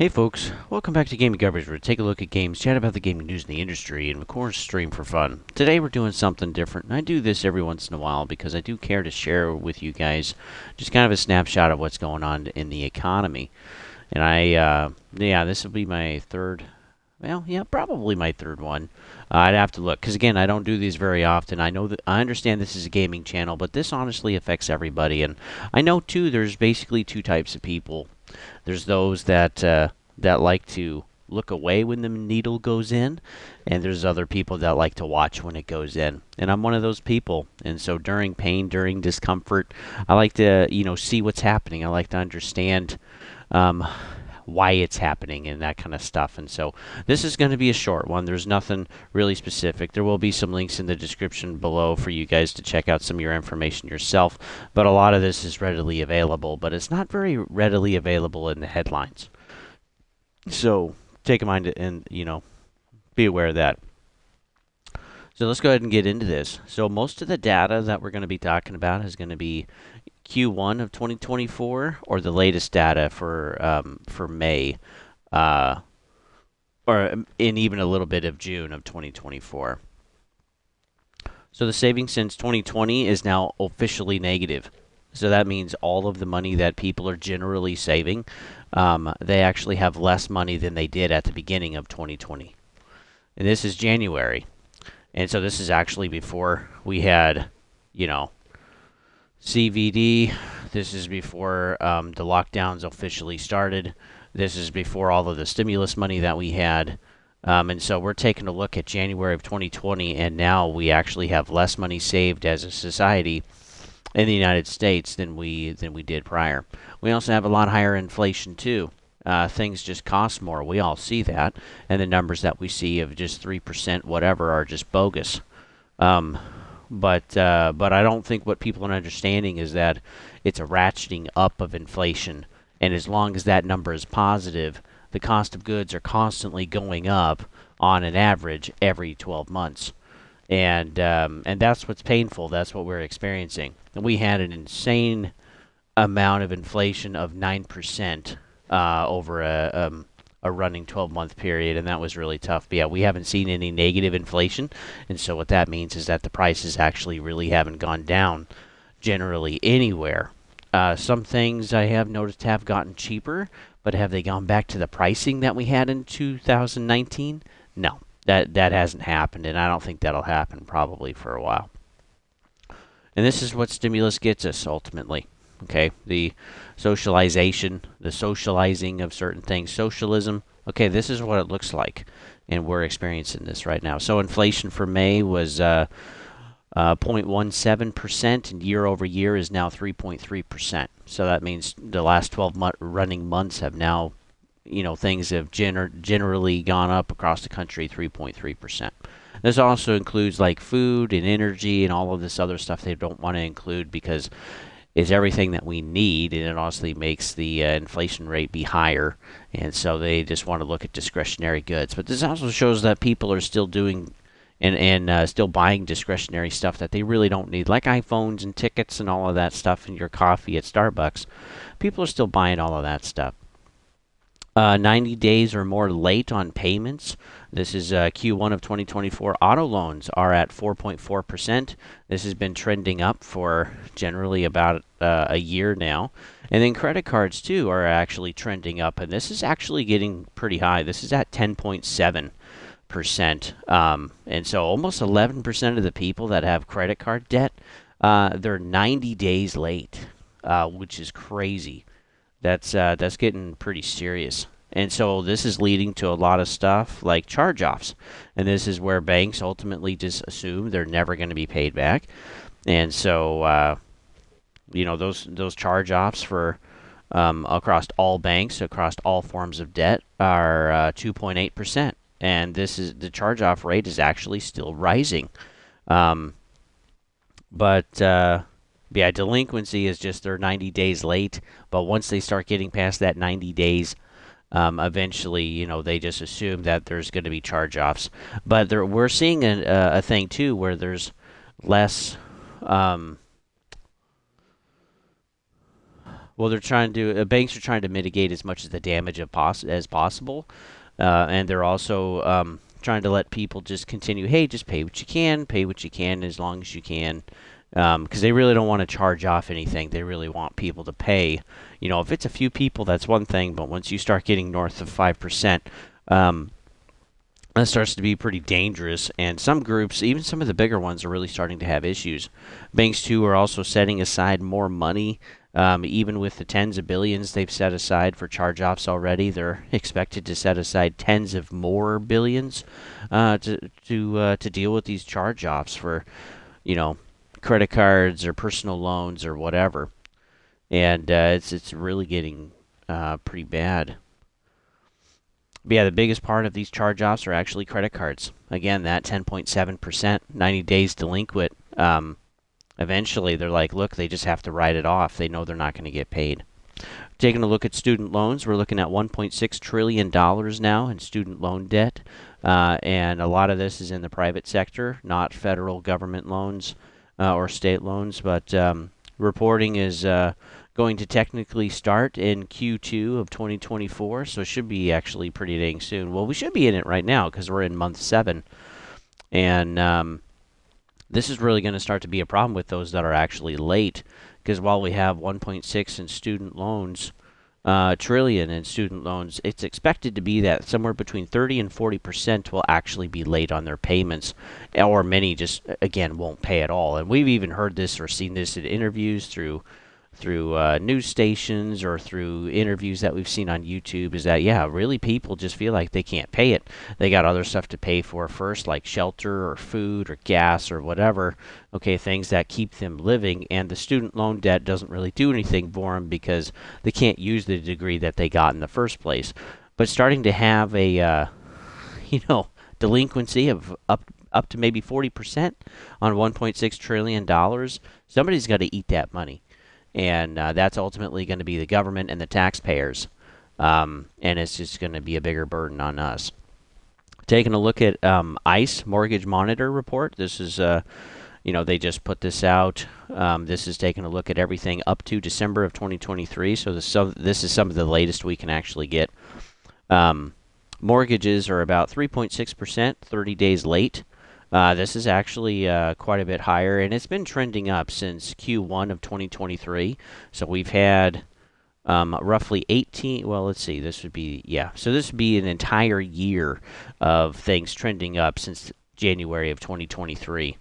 Hey folks, welcome back to Gaming Garbage, where we take a look at games, chat about the gaming news in the industry, and of course stream for fun. Today we're doing something different, and I do this every once in a while because I do care to share with you guys just kind of a snapshot of what's going on in the economy. And this will be my third, probably my third one. I'd have to look, because again, I don't do these very often. I understand this is a gaming channel, but this honestly affects everybody. And I know too, there's basically two types of people. There's those that like to look away when the needle goes in, and there's other people that like to watch when it goes in. And I'm one of those people. And so during pain, during discomfort, I like to see what's happening. I like to understand why it's happening and that kind of stuff. And so this is going to be a short one. There's nothing really specific. There will be some links in the description below for you guys to check out some of your information yourself. But a lot of this is readily available, but it's not very readily available in the headlines. So take a mind and, be aware of that. So let's go ahead and get into this. So most of the data that we're going to be talking about is going to be Q1 of 2024 or the latest data for May, or in even a little bit of June of 2024. So the savings since 2020 is now officially negative. So that means all of the money that people are generally saving, they actually have less money than they did at the beginning of 2020. And this is January. And so this is actually before we had, CVD. This is before the lockdowns officially started. This is before all of the stimulus money that we had. And so we're taking a look at January of 2020, and now we actually have less money saved as a society in the United States than we did prior. We also have a lot higher inflation too. Things just cost more. We all see that, and the numbers that we see of just 3% whatever are just bogus. But I don't think what people are understanding is that it's a ratcheting up of inflation, and as long as that number is positive, the cost of goods are constantly going up on an average every 12 months. And that's what's painful. That's what we're experiencing. And we had an insane amount of inflation of 9% over a running 12-month period, and that was really tough. But yeah, we haven't seen any negative inflation, and so what that means is that the prices actually really haven't gone down generally anywhere. Some things I have noticed have gotten cheaper, but have they gone back to the pricing that we had in 2019? No. That hasn't happened, and I don't think that'll happen probably for a while. And this is what stimulus gets us ultimately. Okay, the socialization, the socializing of certain things, socialism. Okay, this is what it looks like, and we're experiencing this right now. So inflation for May was 0.17%, and year over year is now 3.3%. So that means the last 12 running months have now, things have generally gone up across the country 3.3%. This also includes like food and energy and all of this other stuff they don't want to include because it's everything that we need, and it honestly makes the inflation rate be higher. And so they just want to look at discretionary goods. But this also shows that people are still doing and still buying discretionary stuff that they really don't need, like iPhones and tickets and all of that stuff, and your coffee at Starbucks. People are still buying all of that stuff. 90 days or more late on payments. This is Q1 of 2024. Auto loans are at 4.4%. This has been trending up for generally about a year now. And then credit cards, too, are actually trending up. And this is actually getting pretty high. This is at 10.7%. And so almost 11% of the people that have credit card debt, they're 90 days late, which is crazy. That's getting pretty serious. And so this is leading to a lot of stuff like charge-offs. And this is where banks ultimately just assume they're never going to be paid back. And so, those charge-offs for across all banks, across all forms of debt are 2.8%. And the charge-off rate is actually still rising. Delinquency is just they're 90 days late, but once they start getting past that 90 days, eventually, they just assume that there's going to be charge-offs. But we're seeing a thing, too, where there's less Well, they're trying to banks are trying to mitigate as much of the damage as possible, and they're also trying to let people just continue. Hey, just pay what you can as long as you can, because they really don't want to charge off anything. They really want people to pay. You know, if it's a few people, that's one thing, but once you start getting north of 5%, that starts to be pretty dangerous. And some groups, even some of the bigger ones, are really starting to have issues. Banks, too, are also setting aside more money. Even with the tens of billions they've set aside for charge-offs already, they're expected to set aside tens of more billions to deal with these charge-offs for, you know, credit cards or personal loans or whatever. And it's really getting pretty bad. But yeah, the biggest part of these charge-offs are actually credit cards. Again, that 10.7%, 90 days delinquent. Eventually, they're like, look, they just have to write it off. They know they're not going to get paid. Taking a look at student loans, we're looking at $1.6 trillion now in student loan debt. And a lot of this is in the private sector, not federal government loans or state loans. But reporting is going to technically start in Q2 of 2024, so it should be actually pretty dang soon. Well, we should be in it right now because we're in month 7. And this is really going to start to be a problem with those that are actually late, because while we have 1.6 in student loans, trillion in student loans, it's expected to be that somewhere between 30 and 40% will actually be late on their payments, or many just, again, won't pay at all. And we've even heard this or seen this in interviews through news stations or through interviews that we've seen on YouTube, is that, yeah, really people just feel like they can't pay it. They got other stuff to pay for first, like shelter or food or gas or whatever, okay, things that keep them living, and the student loan debt doesn't really do anything for them because they can't use the degree that they got in the first place. But starting to have a, delinquency of up to maybe 40% on $1.6 trillion, somebody's got to eat that money. And that's ultimately going to be the government and the taxpayers. And it's just going to be a bigger burden on us. Taking a look at ICE Mortgage Monitor report. This is, they just put this out. This is taking a look at everything up to December of 2023. So this is some of the latest we can actually get. Mortgages are about 3.6%, 30 days late. This is actually quite a bit higher, and it's been trending up since Q1 of 2023. So we've had roughly 18, well, let's see, this would be an entire year of things trending up since January of 2023.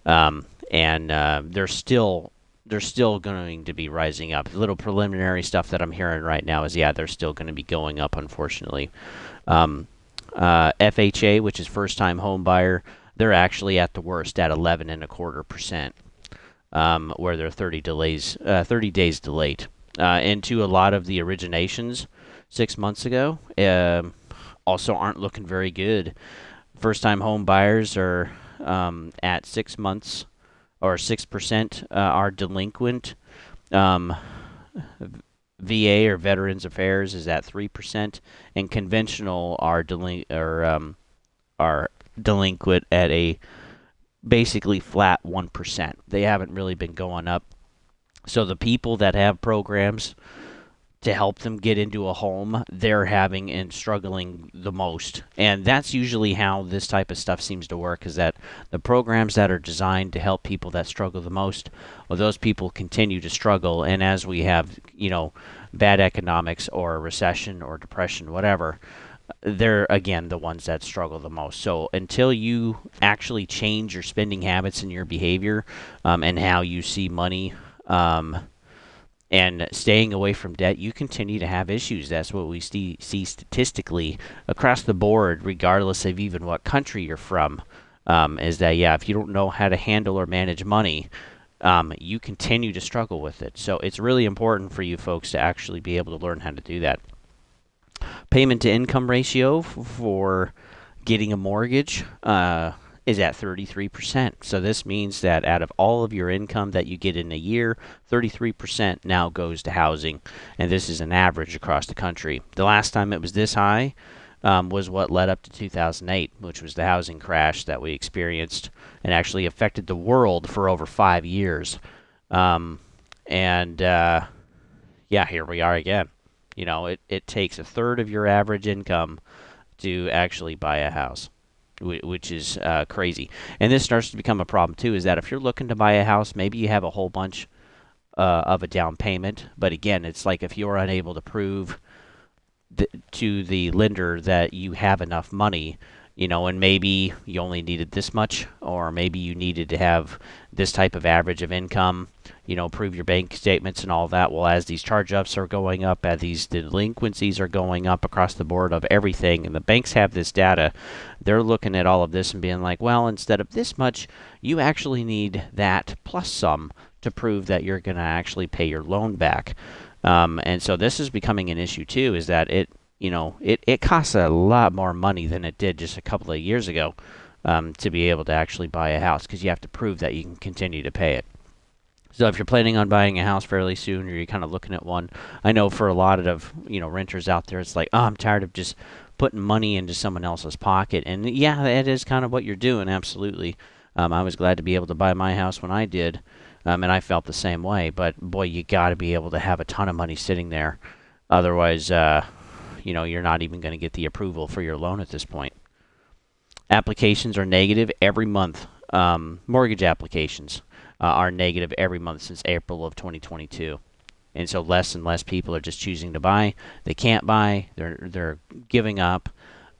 And they're still going to be rising up. The little preliminary stuff that I'm hearing right now is, they're still going to be going up, unfortunately. FHA, which is first-time home buyer, they're actually at the worst at 11.25%, where they're 30 days delayed. And a lot of the originations 6 months ago also aren't looking very good. First-time home buyers are at 6 months, or 6% are delinquent. VA or Veterans Affairs is at 3%, and conventional are delinquent at a basically flat 1%. They haven't really been going up. So the people that have programs to help them get into a home, they're having and struggling the most. And that's usually how this type of stuff seems to work, is that the programs that are designed to help people that struggle the most, well, those people continue to struggle. And as we have, bad economics or recession or depression, whatever, they're, again, the ones that struggle the most. So until you actually change your spending habits and your behavior and how you see money and staying away from debt, you continue to have issues. That's what we see statistically across the board, regardless of even what country you're from, is that, if you don't know how to handle or manage money, you continue to struggle with it. So it's really important for you folks to actually be able to learn how to do that. Payment to income ratio for getting a mortgage is at 33%. So this means that out of all of your income that you get in a year, 33% now goes to housing. And this is an average across the country. The last time it was this high was what led up to 2008, which was the housing crash that we experienced and actually affected the world for over 5 years. yeah, here we are again. It takes a third of your average income to actually buy a house, which is crazy. And this starts to become a problem too. Is that if you're looking to buy a house, maybe you have a whole bunch of a down payment, but again, it's like if you're unable to prove to the lender that you have enough money, and maybe you only needed this much, or maybe you needed to have this type of average of income, prove your bank statements and all that. Well, as these charge-offs are going up, as these delinquencies are going up across the board of everything, and the banks have this data, they're looking at all of this and being like, well, instead of this much, you actually need that plus some to prove that you're going to actually pay your loan back. And so this is becoming an issue too, is that it costs a lot more money than it did just a couple of years ago to be able to actually buy a house, because you have to prove that you can continue to pay it. So if you're planning on buying a house fairly soon, or you're kind of looking at one, I know for a lot of renters out there, it's like, oh, I'm tired of just putting money into someone else's pocket. And yeah, that is kind of what you're doing, absolutely. I was glad to be able to buy my house when I did, and I felt the same way. But boy, you got to be able to have a ton of money sitting there, otherwise, you're not even going to get the approval for your loan at this point. Applications are negative every month. Mortgage applications are negative every month since April of 2022. And so less and less people are just choosing to buy. They can't buy. They're giving up.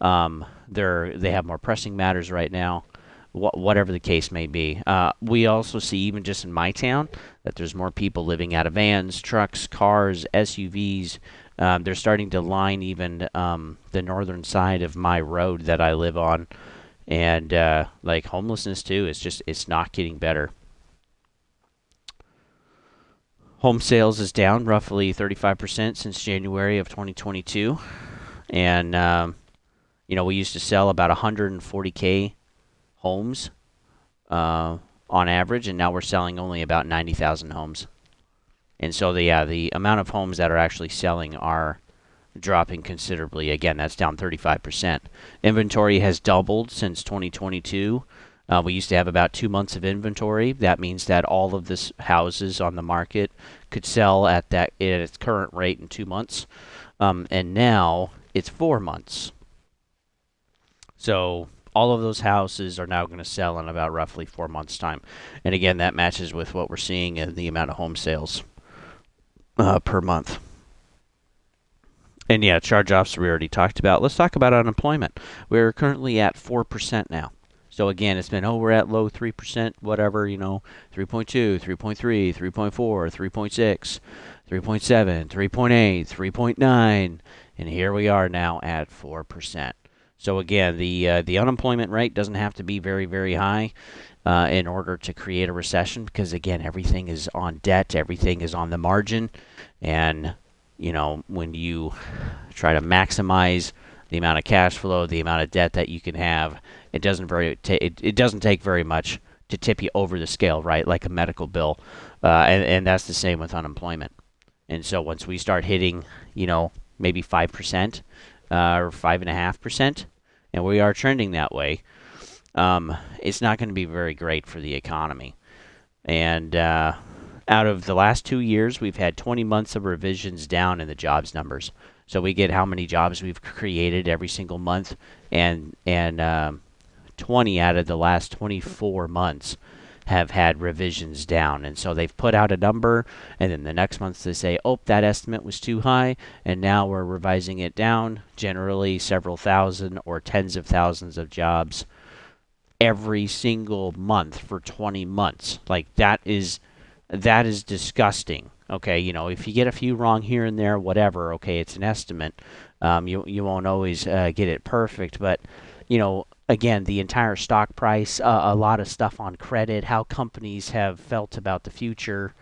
They have more pressing matters right now. Whatever the case may be. We also see, even just in my town, that there's more people living out of vans, trucks, cars, SUVs. They're starting to line even the northern side of my road that I live on. And like homelessness too, it's not getting better. Home sales is down roughly 35% since January of 2022. And, we used to sell about 140K homes on average, and now we're selling only about 90,000 homes. And so the amount of homes that are actually selling are dropping considerably. Again, that's down 35%. Inventory has doubled since 2022. We used to have about 2 months of inventory. That means that all of this houses on the market could sell at its current rate in 2 months, and now it's 4 months. So all of those houses are now going to sell in about roughly 4 months' time. And again, that matches with what we're seeing in the amount of home sales per month. And yeah, charge-offs we already talked about. Let's talk about unemployment. We're currently at 4% now. So again, it's been, we're at low 3%, whatever, 3.2, 3.3, 3.4, 3.6, 3.7, 3.8, 3.9, and here we are now at 4%. So again, the unemployment rate doesn't have to be very, very high in order to create a recession, because again, everything is on debt, everything is on the margin, and when you try to maximize the amount of cash flow, the amount of debt that you can have, it doesn't take very much to tip you over the scale, right? Like a medical bill, and that's the same with unemployment. And so once we start hitting, maybe 5% or 5.5%, and we are trending that way, it's not going to be very great for the economy. And out of the last 2 years, we've had 20 months of revisions down in the jobs numbers. So we get how many jobs we've created every single month, and 20 out of the last 24 months have had revisions down. And so they've put out a number, and then the next month they say, oh, that estimate was too high, and now we're revising it down, generally several thousand or tens of thousands of jobs every single month for 20 months. Like, that is disgusting. Okay, if you get a few wrong here and there, whatever, okay, it's an estimate. You won't always get it perfect, but, again, the entire stock price, a lot of stuff on credit, how companies have felt about the future,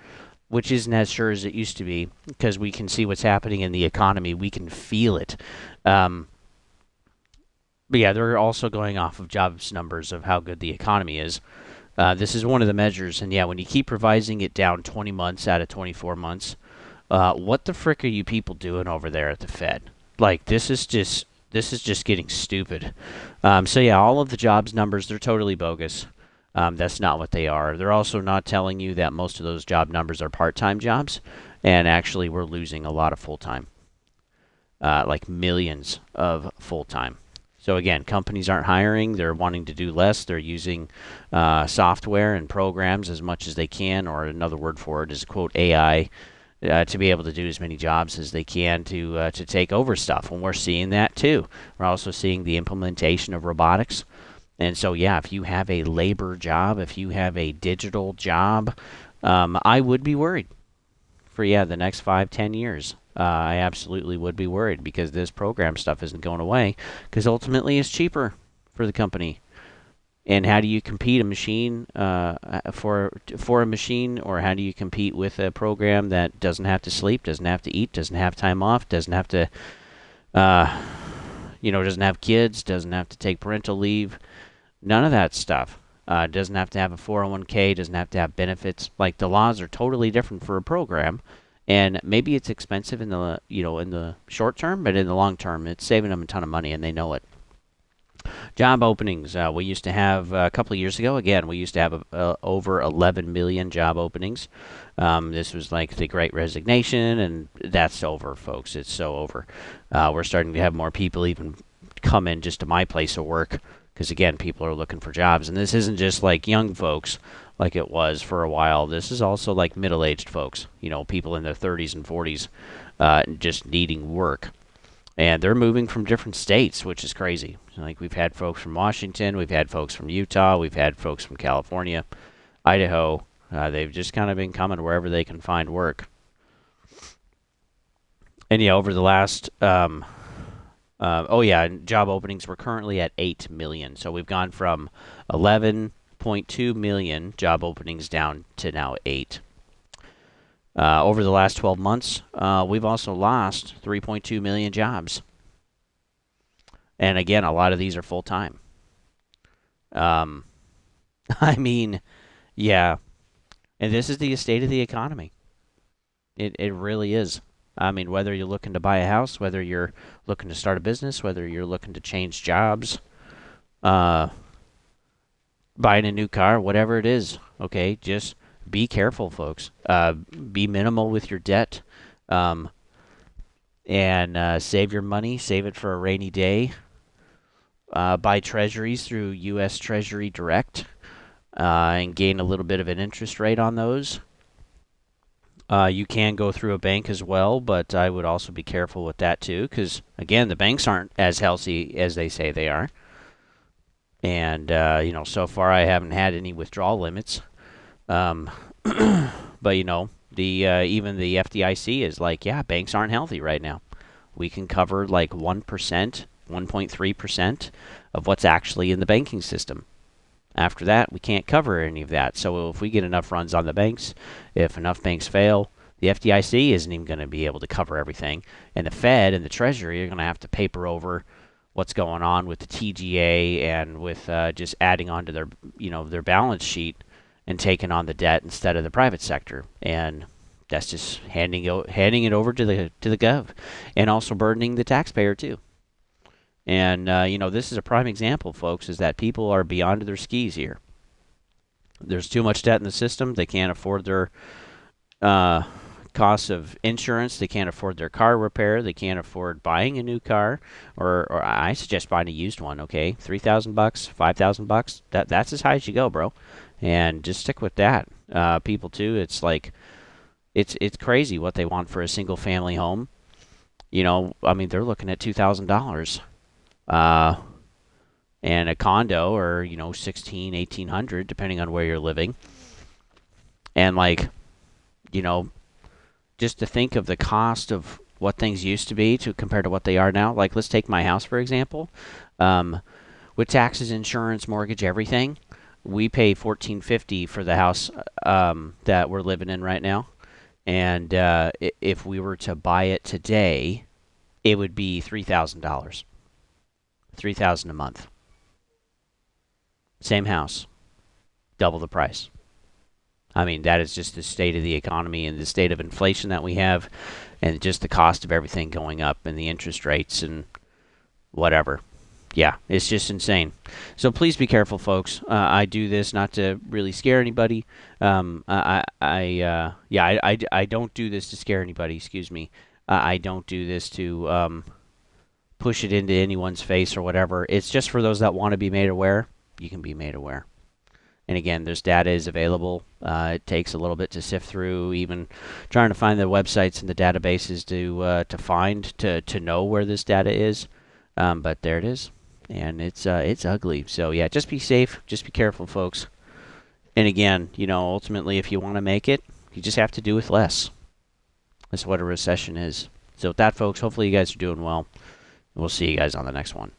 which isn't as sure as it used to be, because we can see what's happening in the economy. We can feel it. But yeah, they're also going off of jobs numbers of how good the economy is. This is one of the measures, and yeah, when you keep revising it down 20 months out of 24 months, what the frick are you people doing over there at the Fed? Like, this is just getting stupid. So yeah, all of the jobs numbers, they're totally bogus. That's not what they are. They're also not telling you that most of those job numbers are part-time jobs, and actually we're losing a lot of full-time, like millions of full-time. So again, companies aren't hiring. They're wanting to do less. They're using software and programs as much as they can, or another word for it is quote AI, to be able to do as many jobs as they can to take over stuff. And we're seeing that too. We're also seeing the implementation of robotics. And so, yeah, if you have a labor job, if you have a digital job, I would be worried for, yeah, the next 5, 10 years. I absolutely would be worried because this program stuff isn't going away because ultimately it's cheaper for the company. And how do you compete a machine for a machine, or how do you compete with a program that doesn't have to sleep, doesn't have to eat, doesn't have time off, doesn't have to, uh, doesn't have kids, doesn't have to take parental leave, none of that stuff. Doesn't have to have a 401k, doesn't have to have benefits. Like the laws are totally different for a program, and maybe it's expensive in the short term, but in the long term, it's saving them a ton of money, and they know it. Job openings. We used to have a couple of years ago. Again, we used to have over 11 million job openings. This was like the Great Resignation, and that's over, folks. It's so over. We're starting to have more people even come in just to my place of work because again, people are looking for jobs, and this isn't just like young folks like it was for a while. This is also like middle-aged folks. People in their 30s and 40s, just needing work. And they're moving from different states, which is crazy. Like we've had folks from Washington, we've had folks from Utah, we've had folks from California, Idaho. They've just kind of been coming wherever they can find work. And yeah, over the last, job openings, we're currently at 8 million. So we've gone from 11.2 million job openings down to now 8. Over the last 12 months, we've also lost 3.2 million jobs. And again, a lot of these are full-time. I mean, yeah. And this is the state of the economy. It really is. I mean, whether you're looking to buy a house, whether you're looking to start a business, whether you're looking to change jobs, buying a new car, whatever it is, okay, just be careful, folks. Be minimal with your debt, and save your money. Save it for a rainy day. Buy treasuries through U.S. Treasury Direct, and gain a little bit of an interest rate on those. You can go through a bank as well, but I would also be careful with that too, because again, the banks aren't as healthy as they say they are. And so far I haven't had any withdrawal limits. But the even the FDIC is like, yeah, banks aren't healthy right now. We can cover like 1%, 1.3% of what's actually in the banking system. After that, we can't cover any of that. So if we get enough runs on the banks, if enough banks fail, the FDIC isn't even going to be able to cover everything. And the Fed and the Treasury are going to have to paper over what's going on with the TGA and with just adding on to their balance sheet and taking on the debt instead of the private sector. And that's just handing it over to the gov, and also burdening the taxpayer too. And this is a prime example, folks, is that people are beyond their skis here. There's too much debt in the system. They can't afford their costs of insurance. They can't afford their car repair. They can't afford buying a new car, or I suggest buying a used one. Okay, $3,000, $5,000. That's as high as you go, bro. And just stick with that. People too. It's like it's crazy what they want for a single family home. I mean, they're looking at $2,000. And a condo, or 1,800, depending on where you're living. And just to think of the cost of what things used to be to compared to what they are now. Like, let's take my house for example. With taxes, insurance, mortgage, everything, we pay $1,450 for the house that we're living in right now. And if we were to buy it today, it would be $3,000. $3,000 a month. Same house, double the price. I mean, that is just the state of the economy and the state of inflation that we have, and just the cost of everything going up, and the interest rates and whatever. Yeah, it's just insane. So please be careful, folks. I do this not to really scare anybody. I don't do this to scare anybody. Excuse me. I don't do this to push it into anyone's face or whatever. It's just for those that want to be made aware. You can be made aware. And again, this data is available. It takes a little bit to sift through, even trying to find the websites and the databases to know where this data is. But there it is, and it's ugly. So yeah, just be safe, just be careful, folks. And again, ultimately, if you want to make it, you just have to do with less. That's what a recession is. So with that, folks, hopefully you guys are doing well. We'll see you guys on the next one.